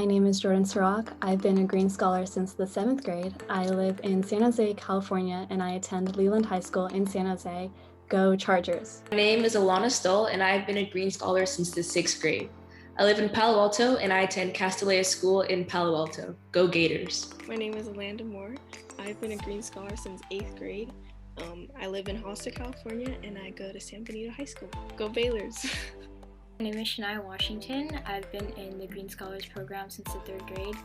My name is Jordan Sirach. I've been a Greene Scholar since the 7th grade. I live in San Jose, California, and I attend Leland High School in San Jose. Go Chargers. My name is Alana Stoll, and I've been a Greene Scholar since the 6th grade. I live in Palo Alto, and I attend Castaneda School in Palo Alto. Go Gators. My name is Alanda Moore. I've been a Greene Scholar since 8th grade. I live in Hollister, California, and I go to San Benito High School. Go Baylors! My name is Shania Washington. I've been in the Greene Scholars program since the 3rd grade.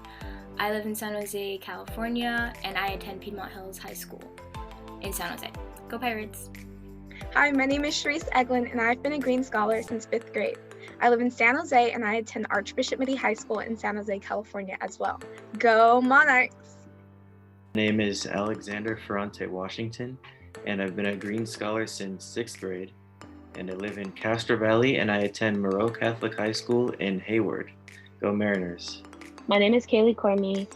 I live in San Jose, California, and I attend Piedmont Hills High School in San Jose. Go Pirates! Hi, my name is Sharice Eglin, and I've been a Greene Scholar since 5th grade. I live in San Jose, and I attend Archbishop Mitty High School in San Jose, California as well. Go Monarchs! My name is Alexander Ferrante Washington, and I've been a Greene Scholar since 6th grade. And I live in Castro Valley, and I attend Moreau Catholic High School in Hayward. Go Mariners. My name is Kaylee Courtney.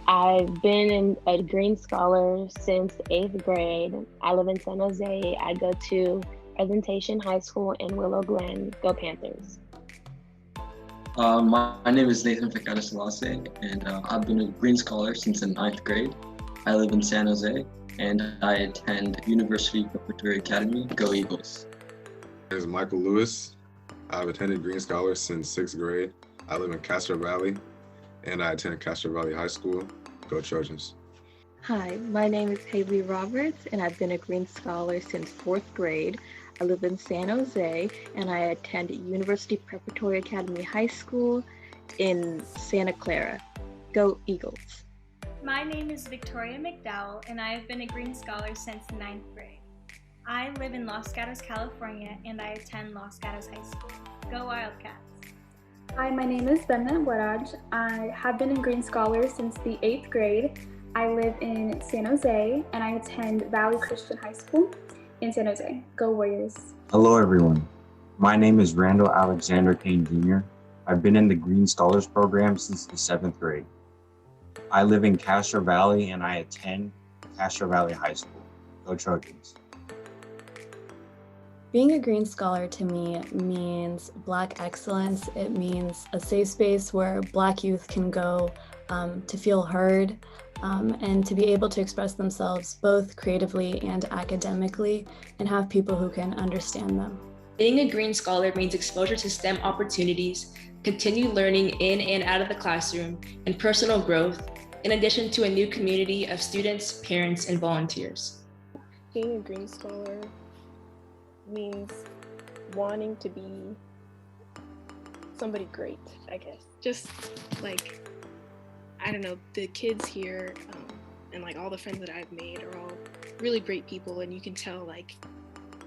I've been a Greene Scholar since 8th grade. I live in San Jose. I go to Presentation High School in Willow Glen. Go Panthers. My name is Nathan Fakata Selassie, and I've been a Greene Scholar since the 9th grade. I live in San Jose, and I attend University Preparatory Academy. Go Eagles. My name is Michael Lewis. I've attended Greene Scholar since 6th grade. I live in Castro Valley, and I attend Castro Valley High School. Go Trojans. Hi, my name is Haley Roberts, and I've been a Greene Scholar since 4th grade. I live in San Jose, and I attend University Preparatory Academy High School in Santa Clara. Go Eagles. My name is Victoria McDowell, and I have been a Greene Scholar since 9th grade. I live in Los Gatos, California, and I attend Los Gatos High School. Go Wildcats. Hi, my name is Benna Waraj. I have been a Greene Scholar since the 8th grade. I live in San Jose, and I attend Valley Christian High School in San Jose. Go Warriors. Hello, everyone. My name is Randall Alexander Kane Jr. I've been in the Greene Scholars program since the 7th grade. I live in Castro Valley, and I attend Castro Valley High School. Go Trojans. Being a Greene Scholar to me means Black excellence. It means a safe space where Black youth can go to feel heard and to be able to express themselves both creatively and academically and have people who can understand them. Being a Greene Scholar means exposure to STEM opportunities, continued learning in and out of the classroom, and personal growth, in addition to a new community of students, parents, and volunteers. Being a Greene Scholar means wanting to be somebody great, I guess. Just like, I don't know, the kids here and like all the friends that I've made are all really great people, and you can tell like,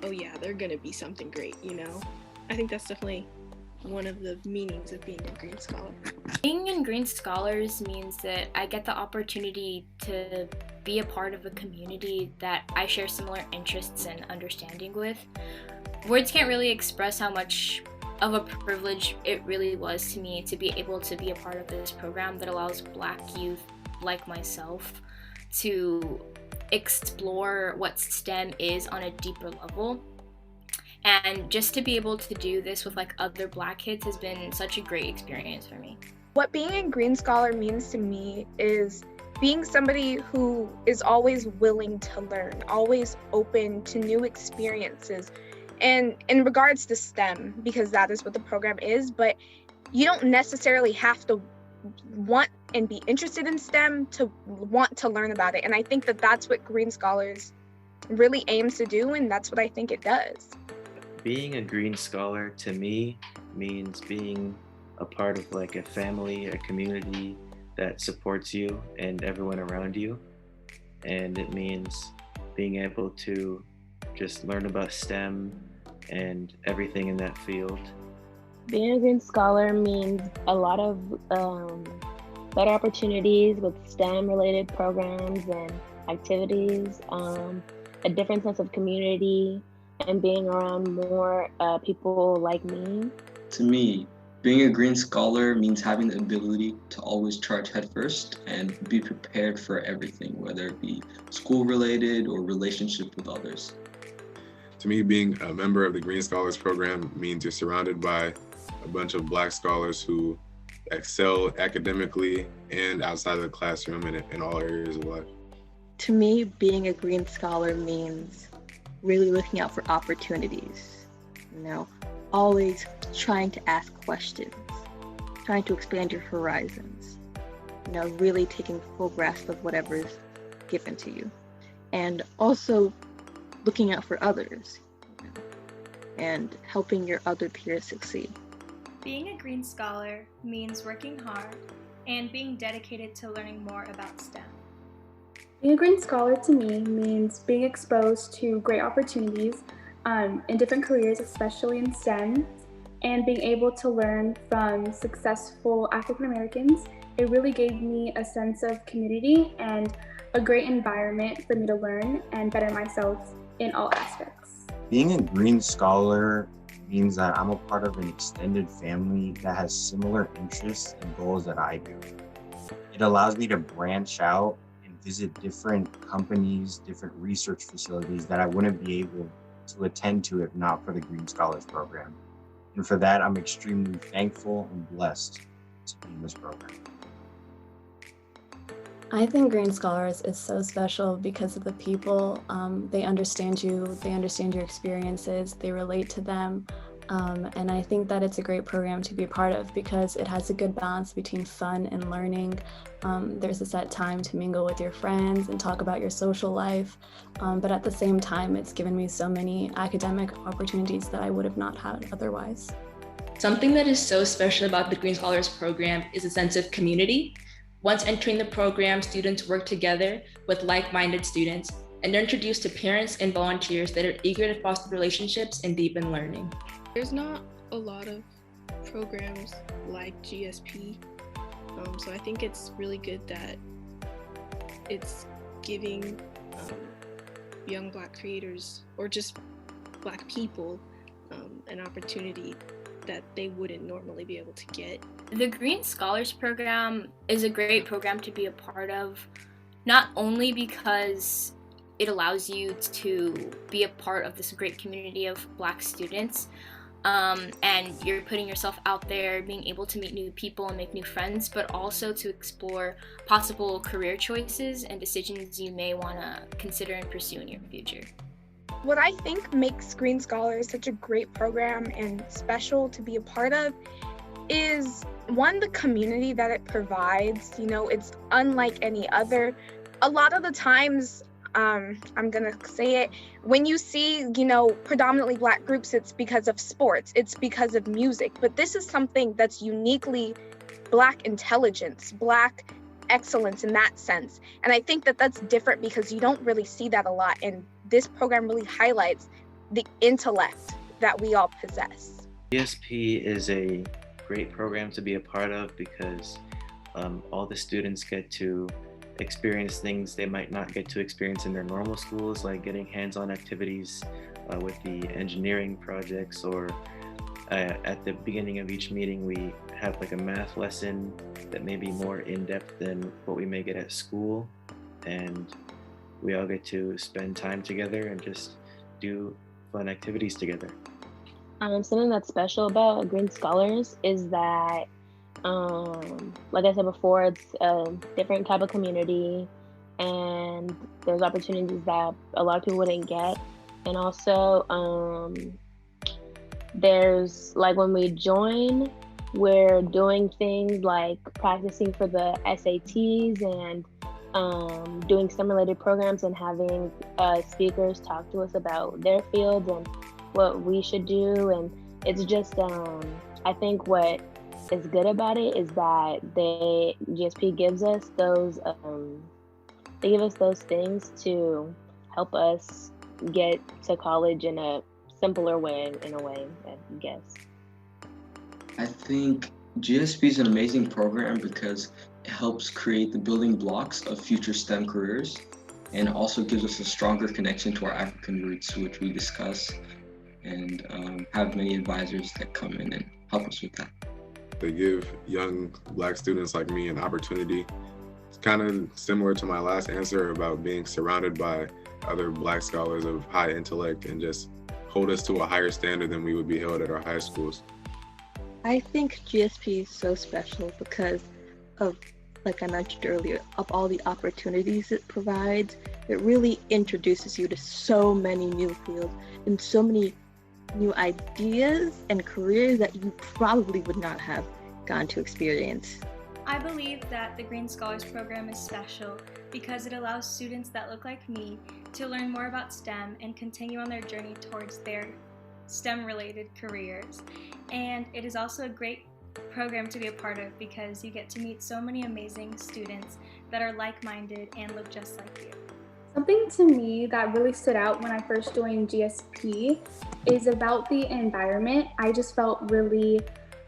oh yeah, they're gonna be something great, you know? I think that's definitely one of the meanings of being a Greene Scholar. Being in Greene Scholars means that I get the opportunity to be a part of a community that I share similar interests and understanding with. Words can't really express how much of a privilege it really was to me to be able to be a part of this program that allows Black youth like myself to explore what STEM is on a deeper level. And just to be able to do this with like other Black kids has been such a great experience for me. What being a Greene Scholar means to me is being somebody who is always willing to learn, always open to new experiences. And in regards to STEM, because that is what the program is, but you don't necessarily have to want and be interested in STEM to want to learn about it. And I think that that's what Greene Scholars really aims to do, and that's what I think it does. Being a Greene Scholar to me means being a part of like a family, a community that supports you and everyone around you. And it means being able to just learn about STEM and everything in that field. Being a Greene Scholar means a lot of better opportunities with STEM-related programs and activities, a different sense of community, and being around more people like me. To me, being a Greene Scholar means having the ability to always charge headfirst and be prepared for everything, whether it be school-related or relationship with others. To me, being a member of the Greene Scholars program means you're surrounded by a bunch of Black scholars who excel academically and outside of the classroom and in all areas of life. To me, being a Greene Scholar means really looking out for opportunities, always trying to ask questions, trying to expand your horizons, really taking full grasp of whatever is given to you, and also looking out for others, and helping your other peers succeed. Being a Greene Scholar means working hard and being dedicated to learning more about STEM. Being a Greene Scholar to me means being exposed to great opportunities in different careers, especially in STEM, and being able to learn from successful African Americans. It really gave me a sense of community and a great environment for me to learn and better myself in all aspects. Being a Greene Scholar means that I'm a part of an extended family that has similar interests and goals that I do. It allows me to branch out and visit different companies, different research facilities that I wouldn't be able to attend to if not for the Greene Scholars Program. And for that, I'm extremely thankful and blessed to be in this program. I think Greene Scholars is so special because of the people. They understand you, they understand your experiences, they relate to them. And I think that it's a great program to be a part of because it has a good balance between fun and learning. There's a set time to mingle with your friends and talk about your social life. But at the same time, it's given me so many academic opportunities that I would have not had otherwise. Something that is so special about the Greene Scholars Program is a sense of community. Once entering the program, students work together with like-minded students and they're introduced to parents and volunteers that are eager to foster relationships and deepen learning. There's not a lot of programs like GSP, so I think it's really good that it's giving young Black creators or just Black people an opportunity that they wouldn't normally be able to get. The Greene Scholars Program is a great program to be a part of, not only because it allows you to be a part of this great community of Black students, and you're putting yourself out there, being able to meet new people and make new friends, but also to explore possible career choices and decisions you may want to consider and pursue in your future. What I think makes Greene Scholars such a great program and special to be a part of is, one, the community that it provides. It's unlike any other. A lot of the times, I'm gonna say it, when you see, predominantly Black groups, it's because of sports, it's because of music, but this is something that's uniquely Black intelligence, Black excellence in that sense. And I think that that's different because you don't really see that a lot, and this program really highlights the intellect that we all possess. GSP is a great program to be a part of because all the students get to experience things they might not get to experience in their normal schools, like getting hands-on activities with the engineering projects, or at the beginning of each meeting we have like a math lesson that may be more in-depth than what we may get at school, and we all get to spend time together and just do fun activities together. Something that's special about Greene Scholars is that, like I said before, it's a different type of community, and there's opportunities that a lot of people wouldn't get. And also, there's, like, when we join, we're doing things like practicing for the SATs and doing STEM-related programs and having speakers talk to us about their fields and what we should do. And it's just, I think what is good about it is that GSP gives us those, they give us those things to help us get to college in a simpler way, I guess. I think GSP is an amazing program because it helps create the building blocks of future STEM careers, and also gives us a stronger connection to our African roots, which we discuss and have many advisors that come in and help us with that. They give young Black students like me an opportunity. It's kind of similar to my last answer about being surrounded by other Black scholars of high intellect and just hold us to a higher standard than we would be held at our high schools. I think GSP is so special because of, like I mentioned earlier, of all the opportunities it provides. It really introduces you to so many new fields and so many new ideas and careers that you probably would not have gone to experience. I believe that the Greene Scholars Program is special because it allows students that look like me to learn more about STEM and continue on their journey towards their STEM-related careers. And it is also a great program to be a part of because you get to meet so many amazing students that are like-minded and look just like you. Something to me that really stood out when I first joined GSP is about the environment. I just felt really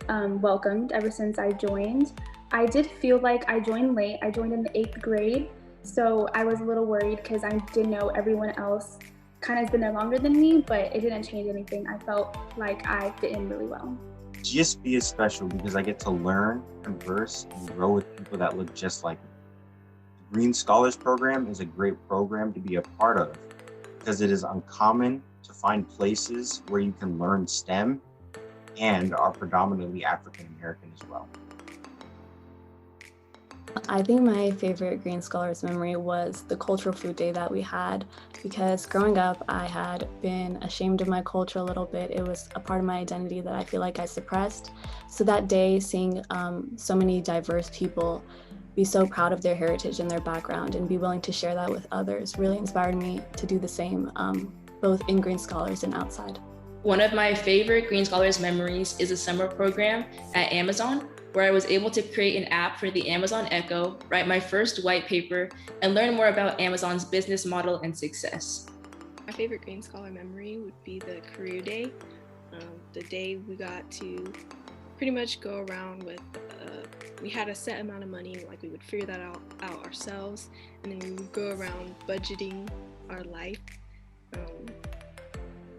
welcomed ever since I joined. I did feel like I joined late. I joined in the 8th grade, so I was a little worried because I didn't know everyone else kind of has been there longer than me, but it didn't change anything. I felt like I fit in really well. GSB is special because I get to learn, converse, and grow with people that look just like me. The Greene Scholars Program is a great program to be a part of because it is uncommon to find places where you can learn STEM and are predominantly African American as well. I think my favorite Greene Scholars memory was the cultural food day that we had, because growing up I had been ashamed of my culture a little bit. It was a part of my identity that I feel like I suppressed. So that day, seeing so many diverse people be so proud of their heritage and their background and be willing to share that with others really inspired me to do the same, both in Greene Scholars and outside. One of my favorite Greene Scholars memories is a summer program at Amazon, where I was able to create an app for the Amazon Echo, write my first white paper, and learn more about Amazon's business model and success. My favorite Greene Scholar memory would be the career day. The day we got to pretty much go around with, we had a set amount of money, like we would figure that out ourselves, and then we would go around budgeting our life.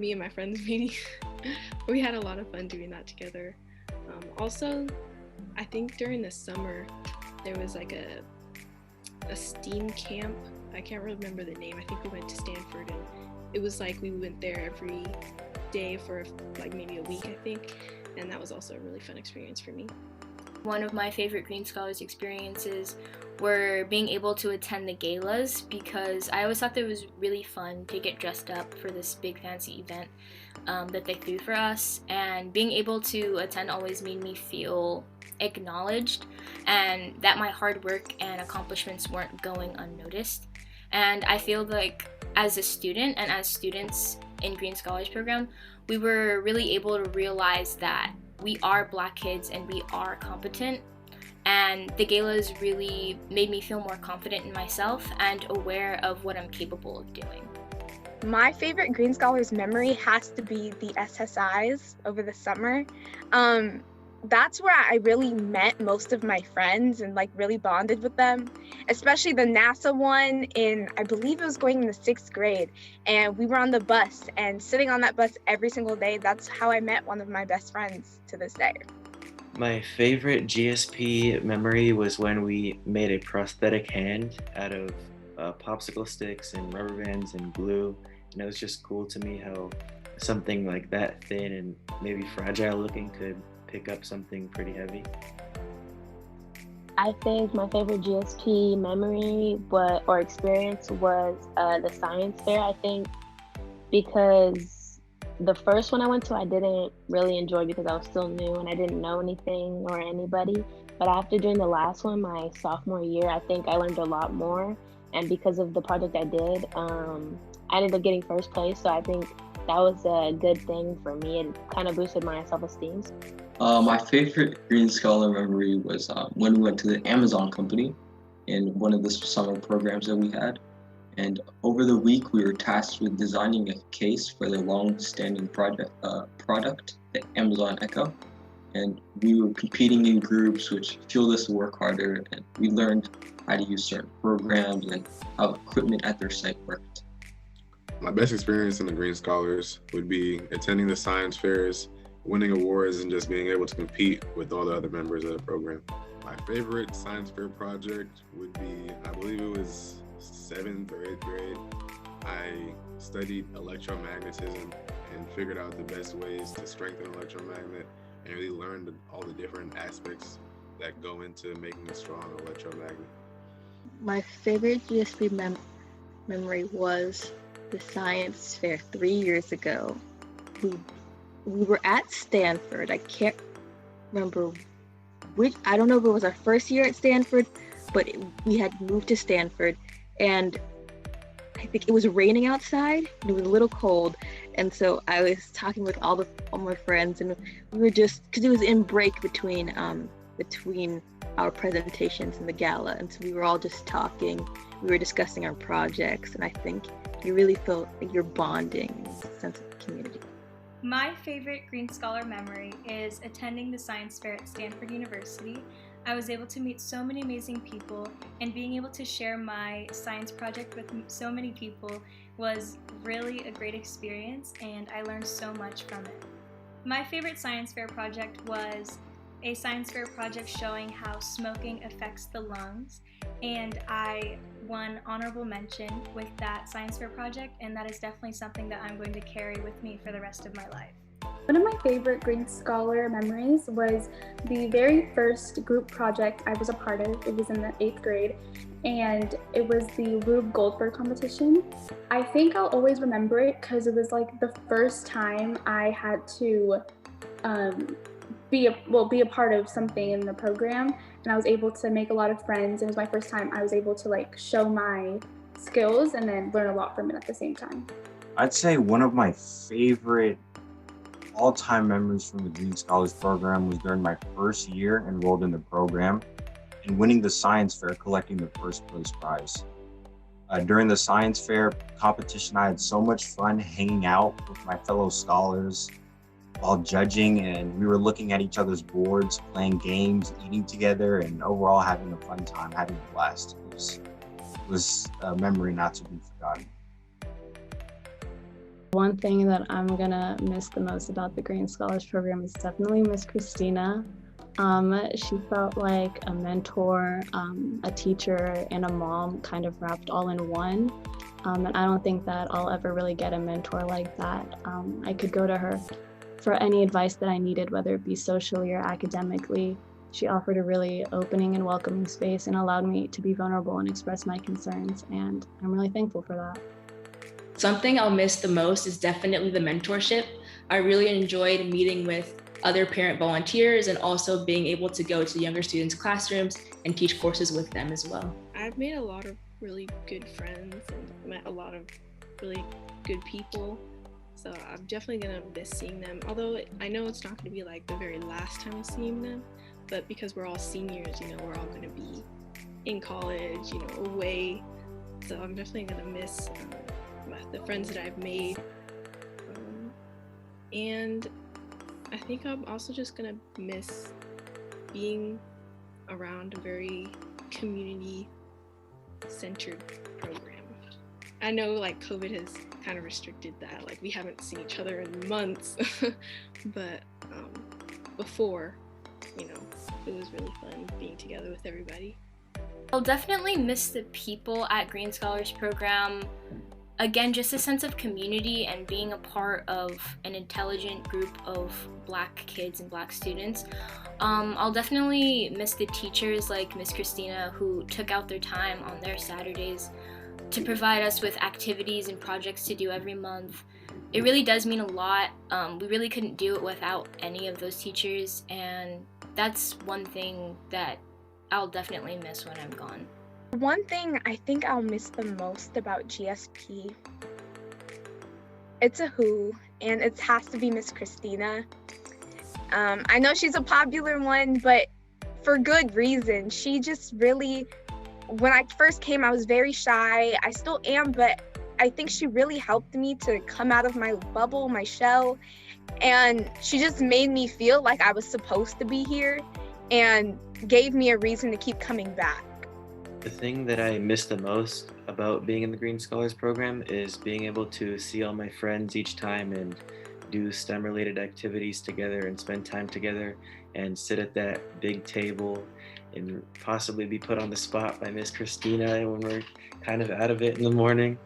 Me and my friends meeting. We had a lot of fun doing that together. Also, I think during the summer, there was like a STEAM camp. I can't remember the name. I think we went to Stanford, and it was like we went there every day for like maybe a week, I think. And that was also a really fun experience for me. One of my favorite Greene Scholars experiences were being able to attend the galas, because I always thought that it was really fun to get dressed up for this big fancy event that they threw for us, and being able to attend always made me feel acknowledged and that my hard work and accomplishments weren't going unnoticed. And I feel like as a student and as students in Greene Scholars Program, we were really able to realize that we are Black kids and we are competent, and the galas really made me feel more confident in myself and aware of what I'm capable of doing. My favorite Greene Scholars memory has to be the SSIs over the summer. That's where I really met most of my friends and like really bonded with them, especially the NASA one in, I believe it was going in the 6th grade, and we were on the bus and sitting on that bus every single day. That's how I met one of my best friends to this day. My favorite GSP memory was when we made a prosthetic hand out of popsicle sticks and rubber bands and glue, and it was just cool to me how something like that thin and maybe fragile looking could pick up something pretty heavy. I think my favorite GSP memory or experience was the science fair. I think because the first one I went to, I didn't really enjoy because I was still new and I didn't know anything or anybody. But after doing the last one, my sophomore year, I think I learned a lot more. And because of the project I did, I ended up getting first place. So I think that was a good thing for me. It kind of boosted my self-esteem. My favorite Greene Scholar memory was when we went to the Amazon company in one of the summer programs that we had. And over the week, we were tasked with designing a case for their long-standing product, the Amazon Echo. And we were competing in groups, which fueled us to work harder. And we learned how to use certain programs and how equipment at their site worked. My best experience in the Greene Scholars would be attending the science fairs, winning awards, and just being able to compete with all the other members of the program. My favorite science fair project would be, I believe it was 7th or 8th grade. I studied electromagnetism and figured out the best ways to strengthen an electromagnet and really learn all the different aspects that go into making a strong electromagnet. My favorite GSP memory was the science fair 3 years ago. We were at Stanford. I can't remember I don't know if it was our first year at Stanford, but we had moved to Stanford, and I think it was raining outside and it was a little cold. And so I was talking with all my friends, and we were just, because it was in break between our presentations and the gala. And so we were all just talking, we were discussing our projects, and I think you really feel like you're bonding and a sense of community. My favorite Greene Scholar memory is attending the science fair at Stanford University. I was able to meet so many amazing people, and being able to share my science project with so many people was really a great experience, and I learned so much from it. My favorite science fair project was a science fair project showing how smoking affects the lungs, and I won honorable mention with that science fair project, and that is definitely something that I'm going to carry with me for the rest of my life. One of my favorite Greene Scholar memories was the very first group project I was a part of. It was in the 8th grade, and it was the Rube Goldberg competition. I think I'll always remember it because it was like the first time I had to be a part of something in the program, and I was able to make a lot of friends. It was my first time I was able to like show my skills and then learn a lot from it at the same time. I'd say one of my favorite all-time memories from the Greene Scholars Program was during my first year enrolled in the program and winning the science fair, collecting the first place prize. During the science fair competition, I had so much fun hanging out with my fellow scholars while judging, and we were looking at each other's boards, playing games, eating together, and overall having a fun time, having a blast. It was a memory not to be forgotten. One thing that I'm gonna miss the most about the Greene Scholars Program is definitely Miss Christina. She felt like a mentor, a teacher, and a mom kind of wrapped all in one. And I don't think that I'll ever really get a mentor like that. I could go to her for any advice that I needed, whether it be socially or academically. She offered a really opening and welcoming space and allowed me to be vulnerable and express my concerns, and I'm really thankful for that. Something I'll miss the most is definitely the mentorship. I really enjoyed meeting with other parent volunteers and also being able to go to younger students' classrooms and teach courses with them as well. I've made a lot of really good friends and met a lot of really good people. So I'm definitely gonna miss seeing them. Although I know it's not gonna be like the very last time of seeing them, but because we're all seniors, we're all gonna be in college, away. So I'm definitely gonna miss the friends that I've made. And I think I'm also just gonna miss being around a very community-centered program. I know like COVID has kind of restricted that, like we haven't seen each other in months, but before, it was really fun being together with everybody. I'll definitely miss the people at Greene Scholars Program. Again, just a sense of community and being a part of an intelligent group of Black kids and Black students. I'll definitely miss the teachers like Miss Christina, who took out their time on their Saturdays to provide us with activities and projects to do every month. It really does mean a lot. We really couldn't do it without any of those teachers, and that's one thing that I'll definitely miss when I'm gone. One thing I think I'll miss the most about GSP, it's a who, and it has to be Miss Christina. I know she's a popular one, but for good reason. She just really, when I first came, I was very shy. I still am, but I think she really helped me to come out of my bubble, my shell, and she just made me feel like I was supposed to be here and gave me a reason to keep coming back. The thing that I miss the most about being in the Greene Scholars Program is being able to see all my friends each time and do STEM-related activities together and spend time together and sit at that big table and possibly be put on the spot by Miss Christina when we're kind of out of it in the morning.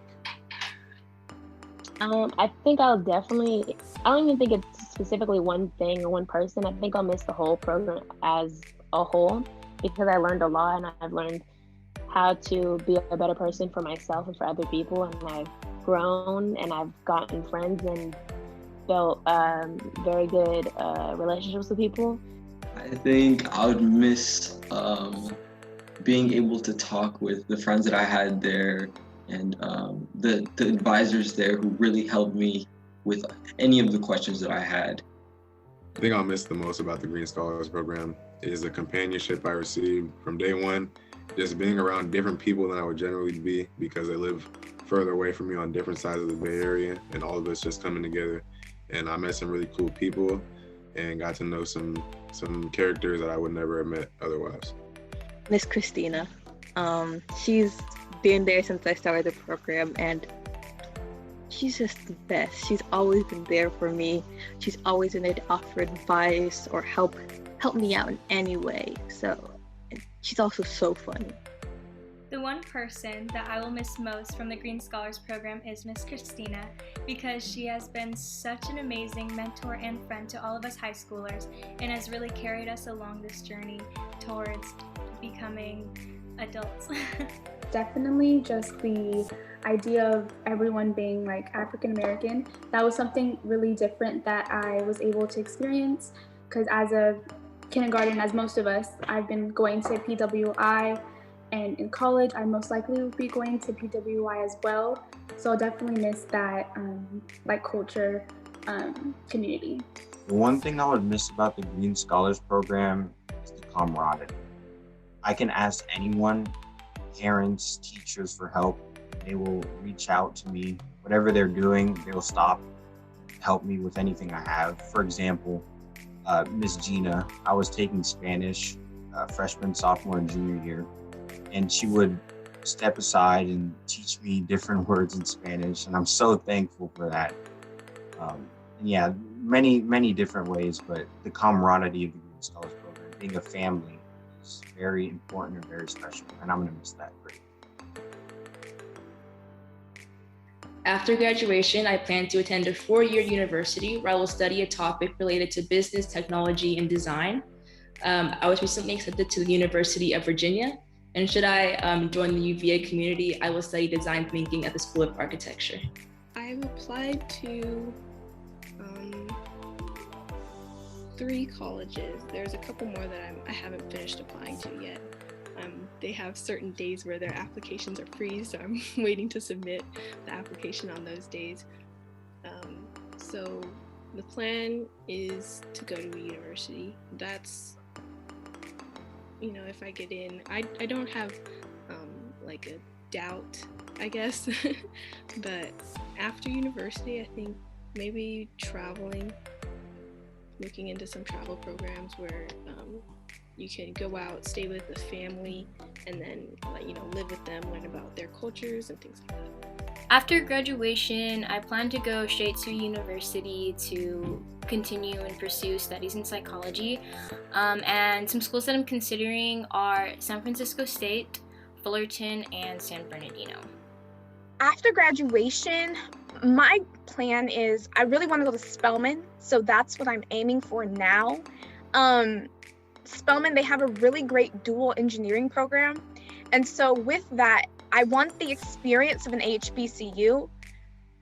I think I don't even think it's specifically one thing or one person, I think I'll miss the whole program as a whole, because I learned a lot, and I've learned how to be a better person for myself and for other people, and I've grown and I've gotten friends and built very good relationships with people. I think I would miss being able to talk with the friends that I had there, and the advisors there who really helped me with any of the questions that I had. The thing I'll miss the most about the Greene Scholars Program is the companionship I received from day one, just being around different people than I would generally be, because they live further away from me on different sides of the Bay Area, and all of us just coming together. And I met some really cool people and got to know some characters that I would never have met otherwise. Miss Christina. She's been there since I started the program, and she's just the best. She's always been there for me. She's always been there to offer advice or help me out in any way. So she's also so funny. The one person that I will miss most from the Greene Scholars Program is Miss Christina, because she has been such an amazing mentor and friend to all of us high schoolers and has really carried us along this journey towards becoming adults. Definitely just the idea of everyone being like African American. That was something really different that I was able to experience, because as a kindergarten, as most of us, I've been going to PWI, and in college I most likely will be going to PWI as well. So I'll definitely miss that like culture community. The one thing I would miss about the Greene Scholars Program is the camaraderie. I can ask anyone, parents, teachers, for help. They will reach out to me. Whatever they're doing, they'll stop, help me with anything I have. For example, Miss Gina, I was taking Spanish freshman, sophomore, and junior year, and she would step aside and teach me different words in Spanish, and I'm so thankful for that. And yeah, many different ways, but the camaraderie of the Greene Scholars Program, being a family, is very important and very special, and I'm going to miss that greatly. After graduation, I plan to attend a 4-year university where I will study a topic related to business, technology, and design. I was recently accepted to the University of Virginia, and should I join the UVA community, I will study design thinking at the School of Architecture. I've applied to 3 colleges. There's a couple more that I haven't finished applying to yet. They have certain days where their applications are free, so I'm waiting to submit the application on those days. So the plan is to go to a university. That's, if I get in, I don't have like a doubt, I guess, but after university, I think maybe traveling, looking into some travel programs where you can go out, stay with a family, and then live with them, learn about their cultures and things like that. After graduation, I plan to go straight to university to continue and pursue studies in psychology. And some schools that I'm considering are San Francisco State, Fullerton, and San Bernardino. After graduation, my plan is I really want to go to Spelman, so that's what I'm aiming for now. Spelman, they have a really great dual engineering program, and so with that, I want the experience of an HBCU,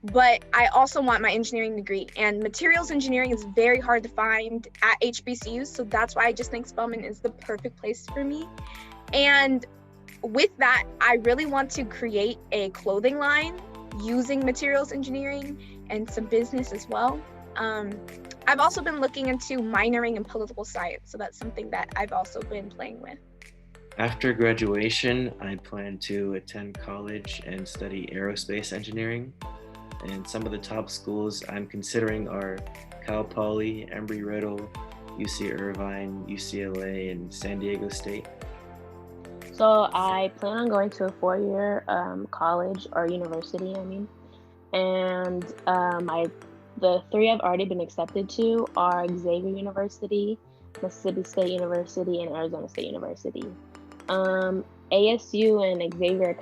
but I also want my engineering degree, and materials engineering is very hard to find at HBCUs, so that's why I just think Spelman is the perfect place for me. And with that, I really want to create a clothing line using materials engineering and some business as well. I've also been looking into minoring in political science, so that's something that I've also been playing with. After graduation, I plan to attend college and study aerospace engineering. And some of the top schools I'm considering are Cal Poly, Embry-Riddle, UC Irvine, UCLA, and San Diego State. So I plan on going to a 4-year college or university, and the 3 I've already been accepted to are Xavier University, Mississippi State University, and Arizona State University. ASU and Xavier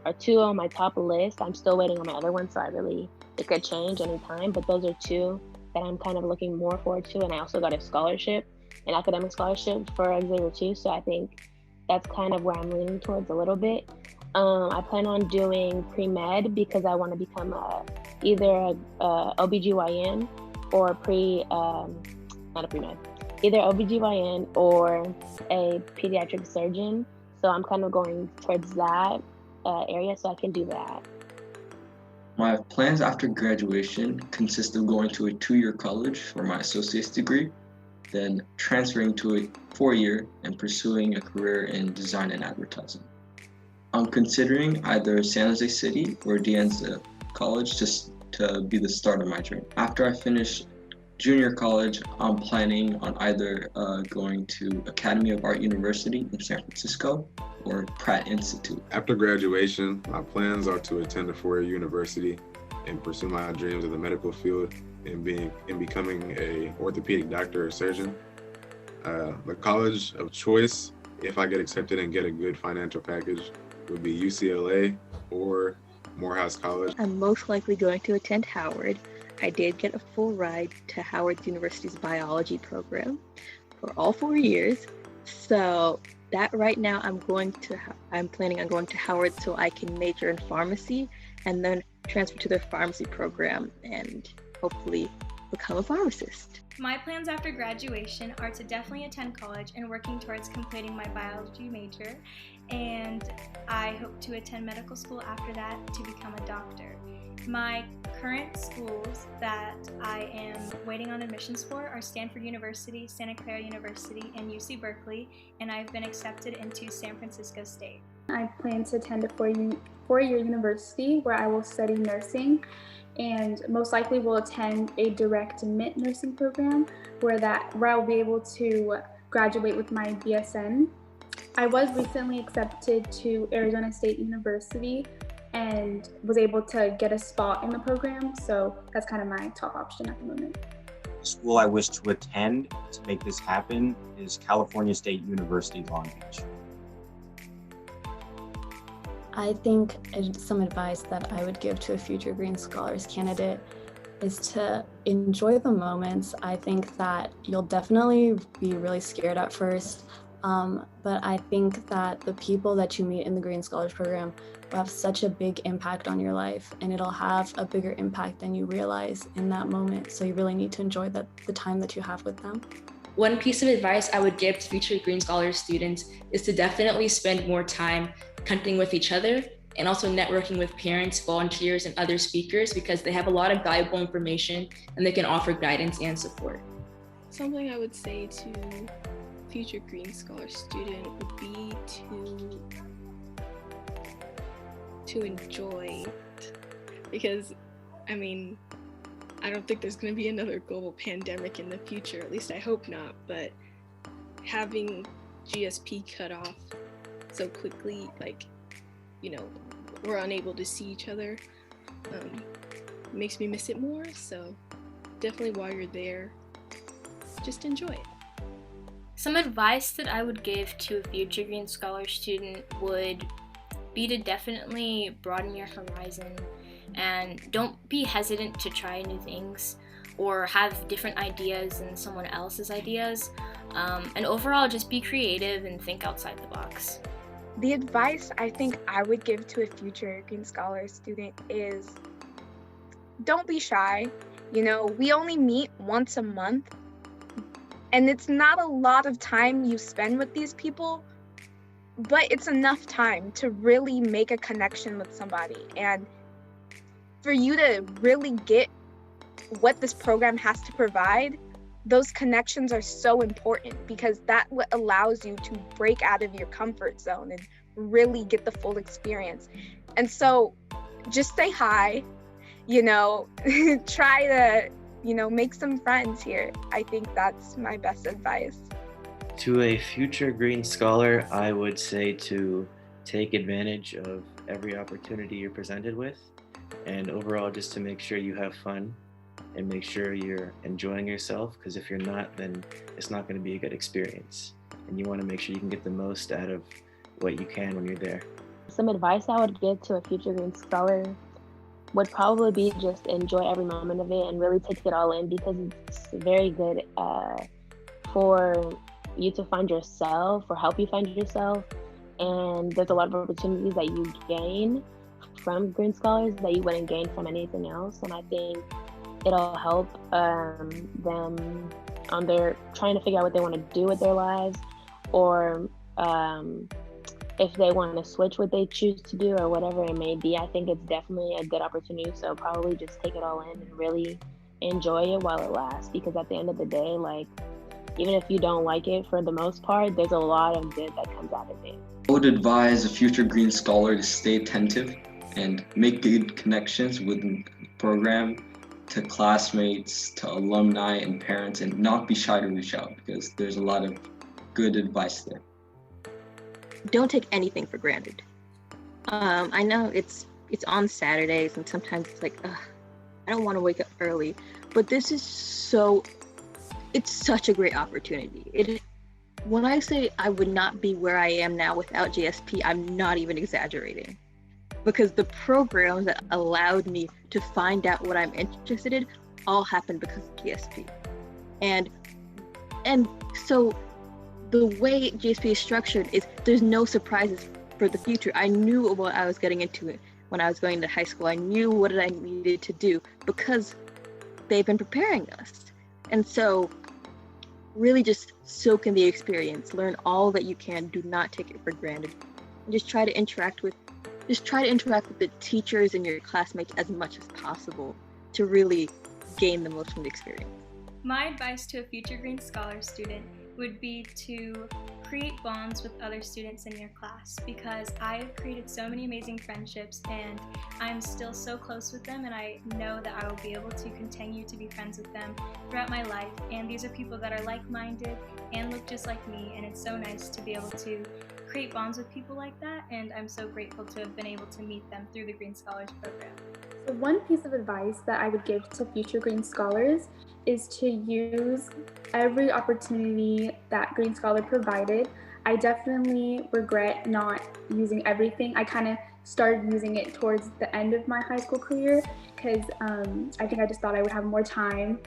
are 2 on my top list. I'm still waiting on my other one, so it could change anytime, but those are 2 that I'm kind of looking more forward to. And I also got a scholarship, an academic scholarship for Xavier too. So I think that's kind of where I'm leaning towards a little bit. I plan on doing pre-med because I want to become either a OBGYN or not a pre-med, either OBGYN or a pediatric surgeon. So I'm kind of going towards that area so I can do that. My plans after graduation consist of going to a 2-year college for my associate's degree, then transferring to a 4-year and pursuing a career in design and advertising. I'm considering either San Jose City or De Anza College just to be the start of my dream. After I finish junior college, I'm planning on either going to Academy of Art University in San Francisco or Pratt Institute. After graduation, my plans are to attend a 4-year university and pursue my dreams in the medical field and becoming a orthopedic doctor or surgeon. The college of choice, if I get accepted and get a good financial package, would be UCLA or Morehouse College. I'm most likely going to attend Howard. I did get a full ride to Howard University's biology program for all 4 years. So that right now I'm planning on going to Howard so I can major in pharmacy and then transfer to their pharmacy program and hopefully become a pharmacist. My plans after graduation are to definitely attend college and working towards completing my biology major, and I hope to attend medical school after that to become a doctor. My current schools that I am waiting on admissions for are Stanford University, Santa Clara University, and UC Berkeley, and I've been accepted into San Francisco State. I plan to attend a four-year university where I will study nursing, and most likely will attend a direct MIT nursing program where I'll be able to graduate with my BSN. I was recently accepted to Arizona State University and was able to get a spot in the program, so that's kind of my top option at the moment. The school I wish to attend to make this happen is California State University, Long Beach. I think some advice that I would give to a future Greene Scholars candidate is to enjoy the moments. I think that you'll definitely be really scared at first, but I think that the people that you meet in the Greene Scholars Program will have such a big impact on your life, and it'll have a bigger impact than you realize in that moment. So you really need to enjoy the time that you have with them. One piece of advice I would give to future Greene Scholars students is to definitely spend more time connecting with each other and also networking with parents, volunteers, and other speakers, because they have a lot of valuable information and they can offer guidance and support. Something I would say to future Greene Scholar student would be to enjoy it. Because, I mean, I don't think there's going to be another global pandemic in the future, at least I hope not, but having GSP cut off so quickly, like, you know, we're unable to see each other, makes me miss it more. So definitely while you're there, just enjoy it. Some advice that I would give to a future Greene Scholar student would be to definitely broaden your horizon and don't be hesitant to try new things or have different ideas than someone else's ideas. And overall, just be creative and think outside the box. The advice I think I would give to a future Greene Scholar student is don't be shy. You know, we only meet once a month, and it's not a lot of time you spend with these people, but it's enough time to really make a connection with somebody. And for you to really get what this program has to provide, those connections are so important, because that what allows you to break out of your comfort zone and really get the full experience. And so just say hi, you know, try to, you know, make some friends here. I think that's my best advice. To a future Greene Scholar, I would say to take advantage of every opportunity you're presented with, and overall just to make sure you have fun and make sure you're enjoying yourself, because if you're not, then it's not going to be a good experience. And you want to make sure you can get the most out of what you can when you're there. Some advice I would give to a future Greene Scholar would probably be just enjoy every moment of it and really take it all in, because it's very good for you to find yourself or help you find yourself. And there's a lot of opportunities that you gain from Green Scholars that you wouldn't gain from anything else. And I think it'll help them on their trying to figure out what they want to do with their lives, or if they want to switch what they choose to do or whatever it may be. I think it's definitely a good opportunity. So probably just take it all in and really enjoy it while it lasts, because at the end of the day, like, even if you don't like it for the most part, there's a lot of good that comes out of it. I would advise a future Green Scholar to stay attentive and make good connections with the program, to classmates, to alumni and parents, and not be shy to reach out, because there's a lot of good advice there. Don't take anything for granted. I know it's on Saturdays, and sometimes it's like, ugh, I don't want to wake up early, but this is it's such a great opportunity. When I say I would not be where I am now without GSP, I'm not even exaggerating, because the programs that allowed me to find out what I'm interested in all happened because of GSP. And so the way GSP is structured is there's no surprises for the future. I knew what I was getting into when I was going to high school. I knew what I needed to do because they've been preparing us. And so really just soak in the experience, learn all that you can, do not take it for granted. And just try to interact with the teachers and your classmates as much as possible to really gain the most from the experience. My advice to a future Green Scholar student would be to create bonds with other students in your class, because I've created so many amazing friendships and I'm still so close with them, and I know that I will be able to continue to be friends with them throughout my life. And these are people that are like-minded and look just like me, and it's so nice to be able to create bonds with people like that, and I'm so grateful to have been able to meet them through the Green Scholars program. So one piece of advice that I would give to future Green Scholars is to use every opportunity that Green Scholar provided. I definitely regret not using everything. I kind of started using it towards the end of my high school career because I think I just thought I would have more time.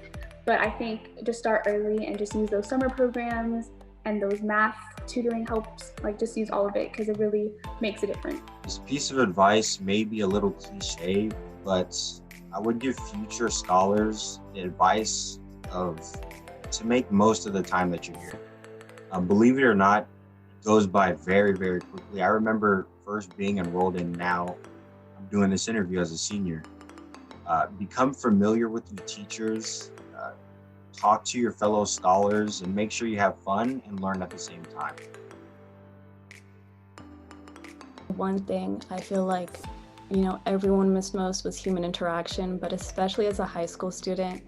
But I think just start early and just use those summer programs and those math tutoring helps, like just use all of it because it really makes a difference. This piece of advice may be a little cliche, but I would give future scholars the advice to make most of the time that you're here. Believe it or not, it goes by very, very quickly. I remember first being enrolled, and now I'm doing this interview as a senior. Become familiar with your teachers, talk to your fellow scholars, and make sure you have fun and learn at the same time. One thing I feel like, everyone missed most was human interaction, but especially as a high school student,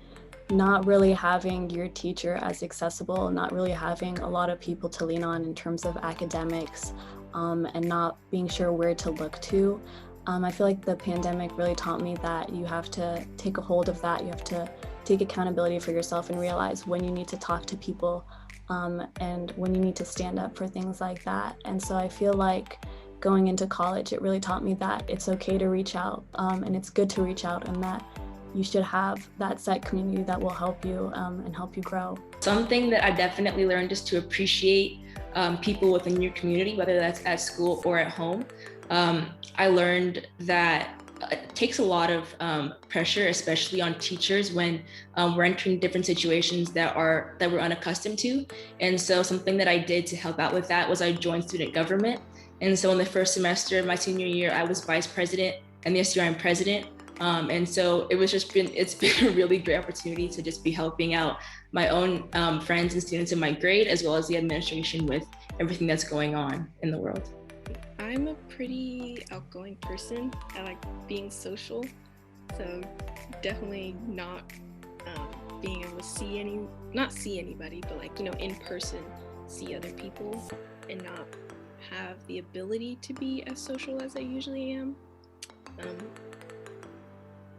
not really having your teacher as accessible, not really having a lot of people to lean on in terms of academics, and not being sure where to look to. I feel like the pandemic really taught me that you have to take a hold of that. You have to take accountability for yourself and realize when you need to talk to people, and when you need to stand up for things like that. And so I feel like going into college, it really taught me that it's okay to reach out, and it's good to reach out, and that you should have that set community that will help you and help you grow. Something that I definitely learned is to appreciate people within your community, whether that's at school or at home. I learned that it takes a lot of pressure, especially on teachers when we're entering different situations that we're unaccustomed to. And so something that I did to help out with that was I joined student government. And so in the first semester of my senior year, I was vice president, and this year I'm president. And so it's been a really great opportunity to just be helping out my own friends and students in my grade, as well as the administration with everything that's going on in the world. I'm a pretty outgoing person. I like being social, so definitely not being able to not see anybody, but in person, see other people and not have the ability to be as social as I usually am.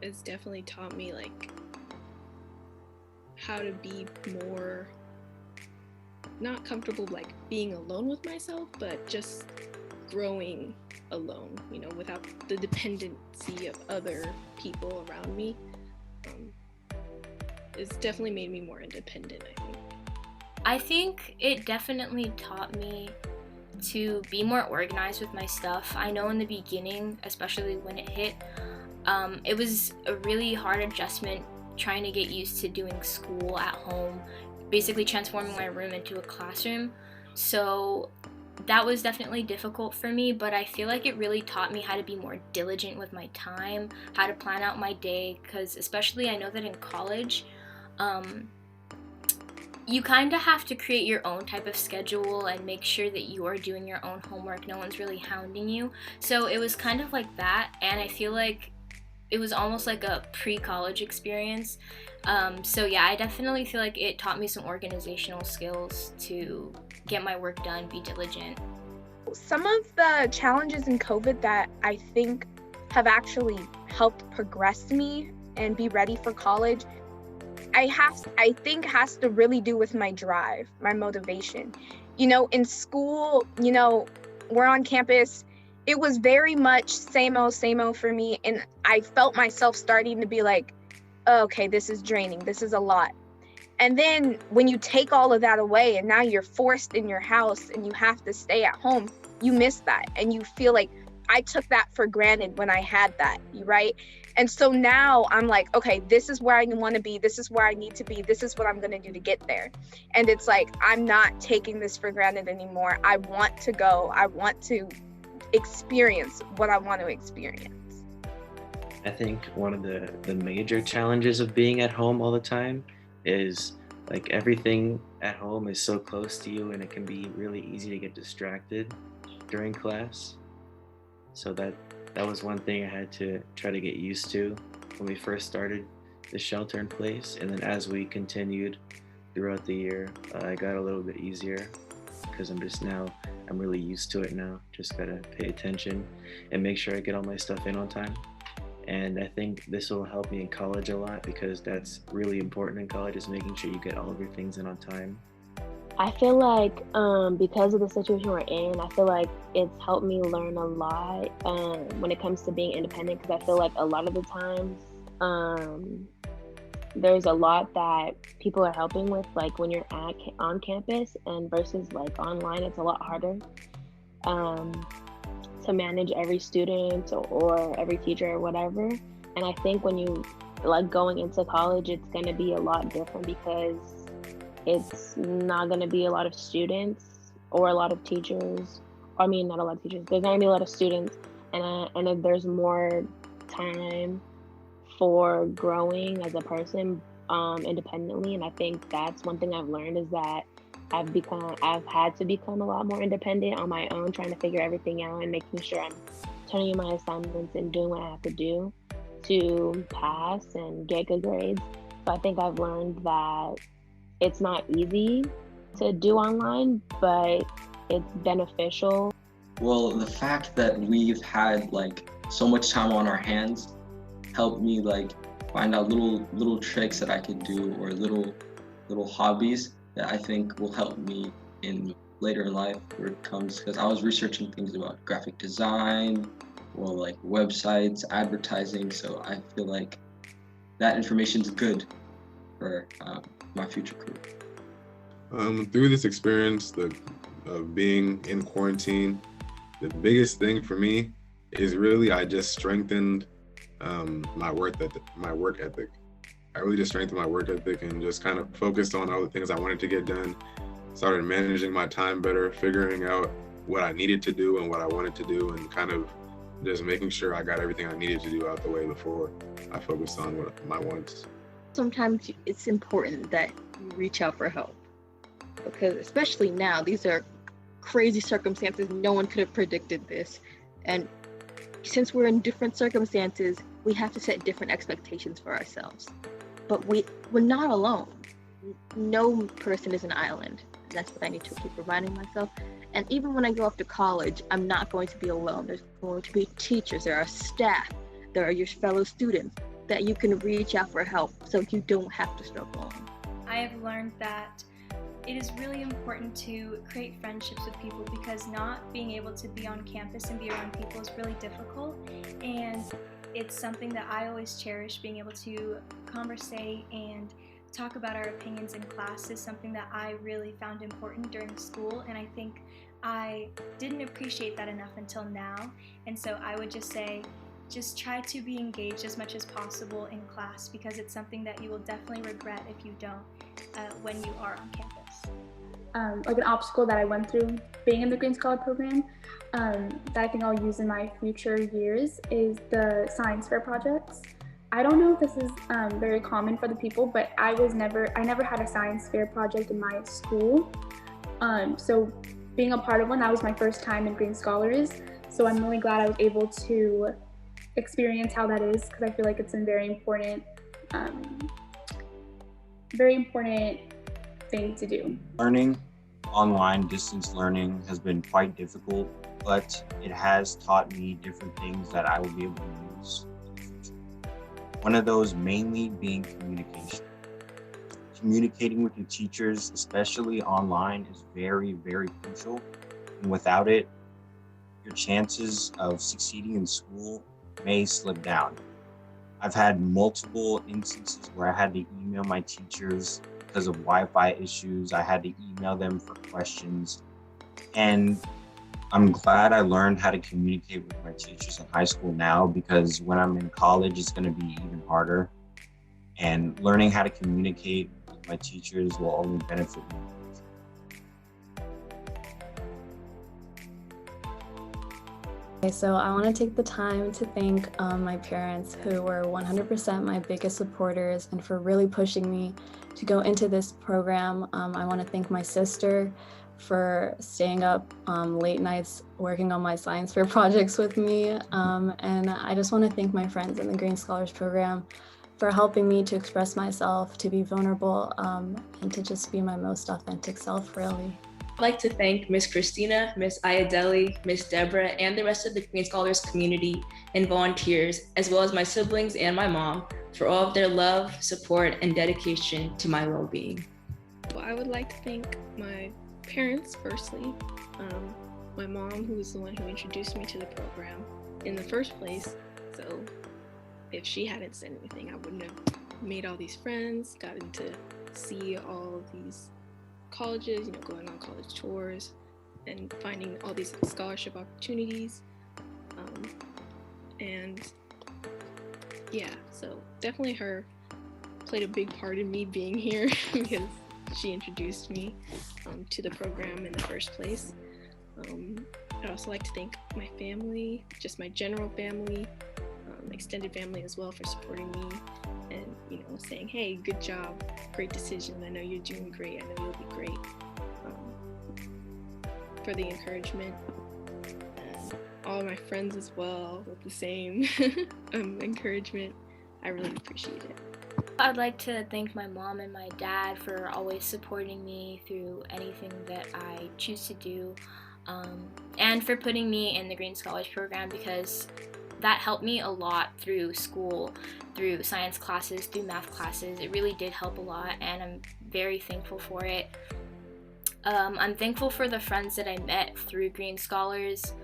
It's definitely taught me how to be more not comfortable being alone with myself, but just growing alone, without the dependency of other people around me. It's definitely made me more independent, I think. I think it definitely taught me to be more organized with my stuff. I know in the beginning, especially when it hit, it was a really hard adjustment trying to get used to doing school at home, basically transforming my room into a classroom. So that was definitely difficult for me, but I feel like it really taught me how to be more diligent with my time, how to plan out my day, because especially I know that in college, you kind of have to create your own type of schedule and make sure that you are doing your own homework. No one's really hounding you. So it was kind of like that, and I feel like it was almost like a pre-college experience. So yeah, I definitely feel like it taught me some organizational skills to get my work done, be diligent. Some of the challenges in COVID that I think have actually helped progress me and be ready for college, I think has to really do with my drive, my motivation. In school, we're on campus. It was very much same old for me. And I felt myself starting to be like, oh, okay, this is draining. This is a lot. And then when you take all of that away and now you're forced in your house and you have to stay at home, you miss that. And you feel like I took that for granted when I had that, right? And so now I'm like, okay, this is where I want to be. This is where I need to be. This is what I'm going to do to get there. And it's like, I'm not taking this for granted anymore. I want to go. I want to experience what I want to experience. I think one of the major challenges of being at home all the time is like everything at home is so close to you and it can be really easy to get distracted during class. So that was one thing I had to try to get used to when we first started the shelter in place. And then as we continued throughout the year, it got a little bit easier because I'm really used to it now. Just gotta pay attention and make sure I get all my stuff in on time. And I think this will help me in college a lot because that's really important in college, is making sure you get all of your things in on time. I feel like because of the situation we're in, I feel like it's helped me learn a lot when it comes to being independent, because I feel like a lot of the times there's a lot that people are helping with, like when you're on campus, and versus like online, it's a lot harder to manage every student or every teacher or whatever. And I think when you like going into college, it's going to be a lot different because it's not going to be a lot of students or a lot of teachers. I mean, not a lot of teachers. There's going to be a lot of students, and if there's more time for growing as a person independently. And I think that's one thing I've learned, is that I've had to become a lot more independent on my own, trying to figure everything out and making sure I'm turning in my assignments and doing what I have to do to pass and get good grades. So I think I've learned that it's not easy to do online, but it's beneficial. Well, the fact that we've had like so much time on our hands helped me like find out little tricks that I could do, or little hobbies that I think will help me in later in life where it comes, because I was researching things about graphic design or like websites, advertising. So I feel like that information is good for my future career. Through this experience of being in quarantine, the biggest thing for me is really I just strengthened my work ethic. I really just strengthened my work ethic and just kind of focused on all the things I wanted to get done. Started managing my time better, figuring out what I needed to do and what I wanted to do, and kind of just making sure I got everything I needed to do out the way before I focused on what my wants. Sometimes it's important that you reach out for help, because especially now, these are crazy circumstances. No one could have predicted this. And since we're in different circumstances, we have to set different expectations for ourselves. But we're not alone. No person is an island. That's what I need to keep reminding myself. And even when I go off to college, I'm not going to be alone. There's going to be teachers, there are staff, there are your fellow students that you can reach out for help, so you don't have to struggle alone. I have learned that it is really important to create friendships with people, because not being able to be on campus and be around people is really difficult, and it's something that I always cherish. Being able to conversate and talk about our opinions in class is something that I really found important during school, and I think I didn't appreciate that enough until now. And so I would just say, just try to be engaged as much as possible in class, because it's something that you will definitely regret if you don't when you are on campus. Like an obstacle that I went through being in the Green Scholar program that I think I'll use in my future years is the science fair projects. I don't know if this is very common for the people, but I never had a science fair project in my school. So being a part of one, that was my first time in Green Scholars. So I'm really glad I was able to experience how that is, because I feel like it's a very important thing to do. Learning online, distance learning has been quite difficult, but it has taught me different things that I will be able to use in the future. One of those mainly being communication. Communicating with your teachers, especially online, is very, very crucial. And without it, your chances of succeeding in school may slip down. I've had multiple instances where I had to email my teachers because of Wi-Fi issues. I had to email them for questions. And I'm glad I learned how to communicate with my teachers in high school now, because when I'm in college, it's going to be even harder. And learning how to communicate with my teachers will only benefit me. Okay, so I want to take the time to thank my parents, who were 100% my biggest supporters, and for really pushing me to go into this program. I want to thank my sister for staying up late nights working on my science fair projects with me. And I just want to thank my friends in the Green Scholars program for helping me to express myself, to be vulnerable, and to just be my most authentic self, really. I'd like to thank Ms. Christina, Ms. Ayadeli, Ms. Deborah, and the rest of the Green Scholars community and volunteers, as well as my siblings and my mom, for all of their love, support, and dedication to my well-being. Well, I would like to thank my parents, firstly. My mom, who was the one who introduced me to the program in the first place. So if she hadn't said anything, I wouldn't have made all these friends, gotten to see all of these colleges, going on college tours and finding all these scholarship opportunities. And yeah, so definitely her played a big part in me being here because she introduced me to the program in the first place. I'd also like to thank my family, just my general family, extended family as well, for supporting me and saying, hey, good job, great decision, I know you're doing great, I know you'll be great, for the encouragement, and all of my friends as well with the same encouragement. I really appreciate it. I'd like to thank my mom and my dad for always supporting me through anything that I choose to do, and for putting me in the Green Scholars program, because that helped me a lot through school, through science classes, through math classes. It really did help a lot, and I'm very thankful for it. I'm thankful for the friends that I met through Green Scholars.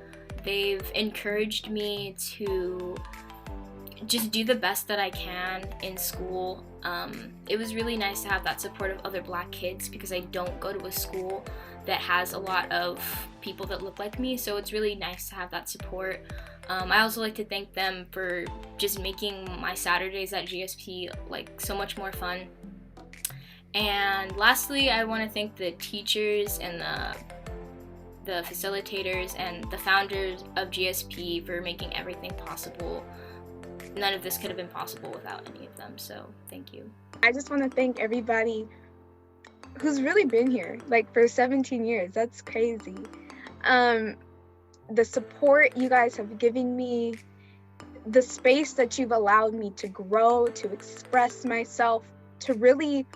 They've encouraged me to just do the best that I can in school. It was really nice to have that support of other Black kids, because I don't go to a school that has a lot of people that look like me, so it's really nice to have that support. I also like to thank them for just making my Saturdays at GSP so much more fun. And lastly, I want to thank the teachers and the facilitators and the founders of GSP for making everything possible. None of this could have been possible without any of them, so thank you. I just want to thank everybody who's really been here for 17 years. That's crazy. The support you guys have given me, the space that you've allowed me to grow, to express myself, to really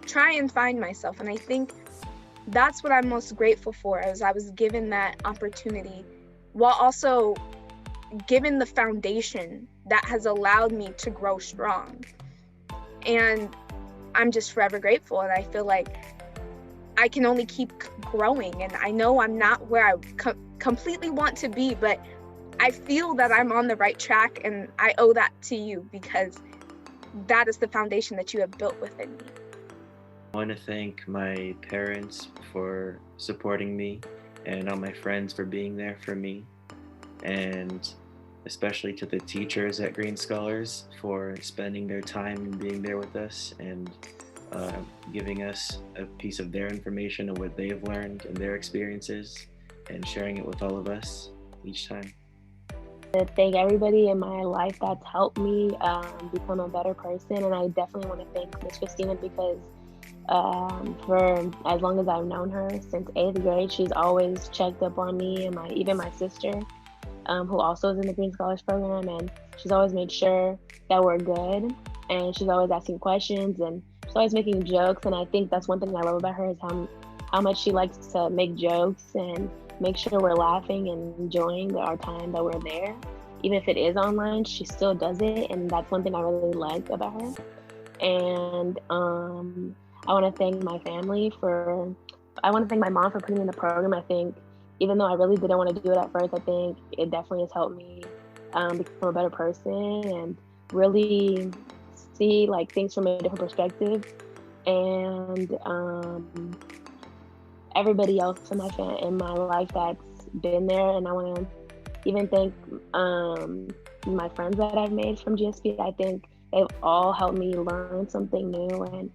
try and find myself. And I think that's what I'm most grateful for, as I was given that opportunity, while also given the foundation that has allowed me to grow strong. And I'm just forever grateful. And I feel like I can only keep growing, and I know I'm not where I completely want to be, but I feel that I'm on the right track, and I owe that to you because that is the foundation that you have built within me. I want to thank my parents for supporting me and all my friends for being there for me, and especially to the teachers at Green Scholars for spending their time and being there with us and giving us a piece of their information and what they've learned and their experiences and sharing it with all of us each time. To thank everybody in my life that's helped me become a better person, and I definitely want to thank Miss Christina because for as long as I've known her, since 8th grade, she's always checked up on me and even my sister, who also is in the Green Scholars Program, and she's always made sure that we're good, and she's always asking questions, and she's always making jokes, and I think that's one thing I love about her is how much she likes to make jokes and make sure we're laughing and enjoying our time that we're there. Even if it is online, she still does it, and that's one thing I really like about her. And I want to thank my family I want to thank my mom for putting me in the program. I think even though I really didn't want to do it at first, I think it definitely has helped me become a better person and really see like things from a different perspective. And everybody else in my life that's been there, and I want to even thank my friends that I've made from GSP. I think they've all helped me learn something new, and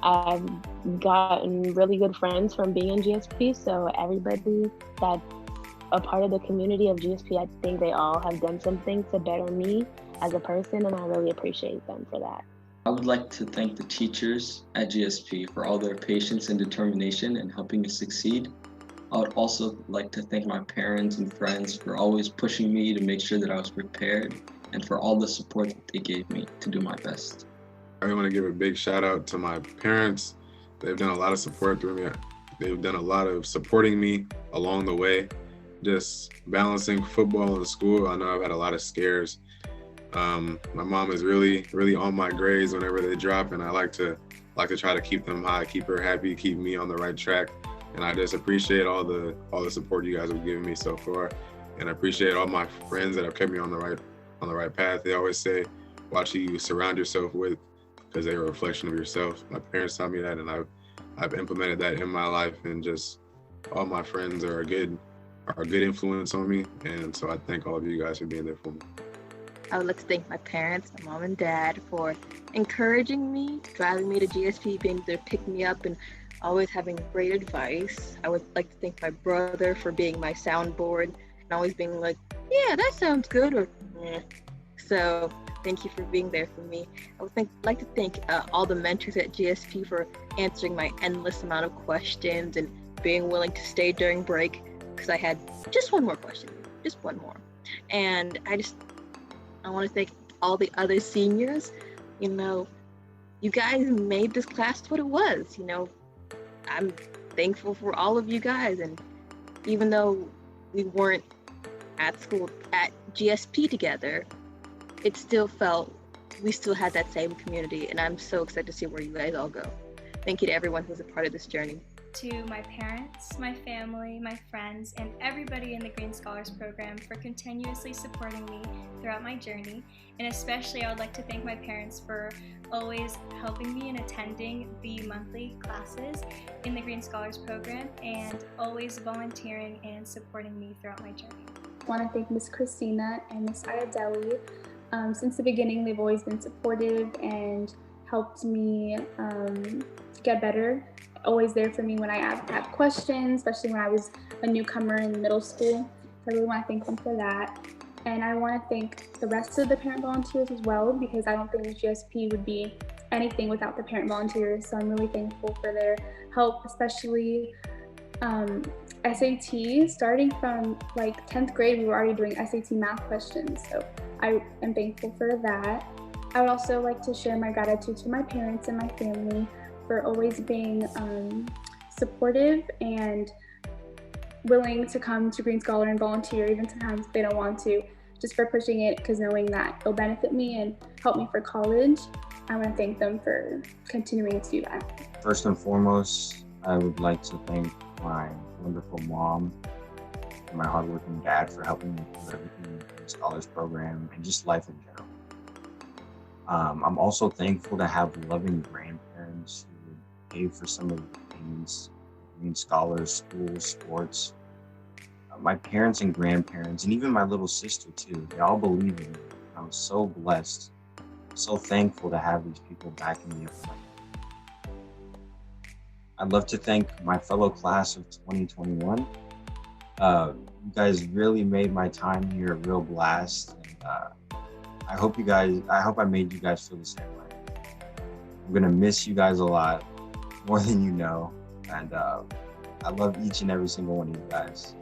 I've gotten really good friends from being in GSP. So everybody that's a part of the community of GSP, I think they all have done something to better me as a person, and I really appreciate them for that. I would like to thank the teachers at GSP for all their patience and determination in helping me succeed. I would also like to thank my parents and friends for always pushing me to make sure that I was prepared and for all the support that they gave me to do my best. I want to give a big shout out to my parents. They've done a lot of support through me. They've done a lot of supporting me along the way, just balancing football and school. I know I've had a lot of scares. My mom is really, really on my grades whenever they drop, and I like to try to keep them high, keep her happy, keep me on the right track. And I just appreciate all the support you guys have given me so far, and I appreciate all my friends that have kept me on the right path. They always say, watch who you surround yourself with, because they're a reflection of yourself. My parents taught me that, and I've implemented that in my life, and just all my friends are a good influence on me, and so I thank all of you guys for being there for me. I would like to thank my parents, my mom and dad, for encouraging me, driving me to GSP, being there to pick me up, and always having great advice. I would like to thank my brother for being my soundboard and always being like, yeah, that sounds good, or eh. So thank you for being there for me. I would like to thank all the mentors at GSP for answering my endless amount of questions and being willing to stay during break, because I had just one more question, just one more. And I want to thank all the other seniors. You guys made this class what it was. I'm thankful for all of you guys, and even though we weren't at school at GSP together, it still felt we still had that same community, and I'm so excited to see where you guys all go. Thank you to everyone who's a part of this journey. To my parents, my family, my friends, and everybody in the Greene Scholars Program for continuously supporting me throughout my journey. And especially I would like to thank my parents for always helping me in attending the monthly classes in the Greene Scholars Program and always volunteering and supporting me throughout my journey. I want to thank Miss Christina and Miss Ayadeli. Since the beginning, they've always been supportive and helped me get better. Always there for me when I have questions, especially when I was a newcomer in middle school. So I really want to thank them for that. And I want to thank the rest of the parent volunteers as well, because I don't think the GSP would be anything without the parent volunteers. So I'm really thankful for their help, especially SAT. Starting from like 10th grade, we were already doing SAT math questions. So I am thankful for that. I would also like to share my gratitude to my parents and my family for always being supportive and willing to come to Greene Scholar and volunteer, even sometimes they don't want to, just for pushing it, because knowing that it'll benefit me and help me for college. I want to thank them for continuing to do that. First and foremost, I would like to thank my wonderful mom and my hardworking dad for helping me through everything in the Scholars Program and just life in general. I'm also thankful to have loving grandparents who would pay for some of the things, Green Scholars, schools, sports. My parents and grandparents, and even my little sister too, they all believe in me. I'm so blessed, so thankful to have these people backing me up. I'd love to thank my fellow class of 2021. You guys really made my time here a real blast. And I hope I made you guys feel the same way. I'm gonna miss you guys a lot, more than you know. And I love each and every single one of you guys.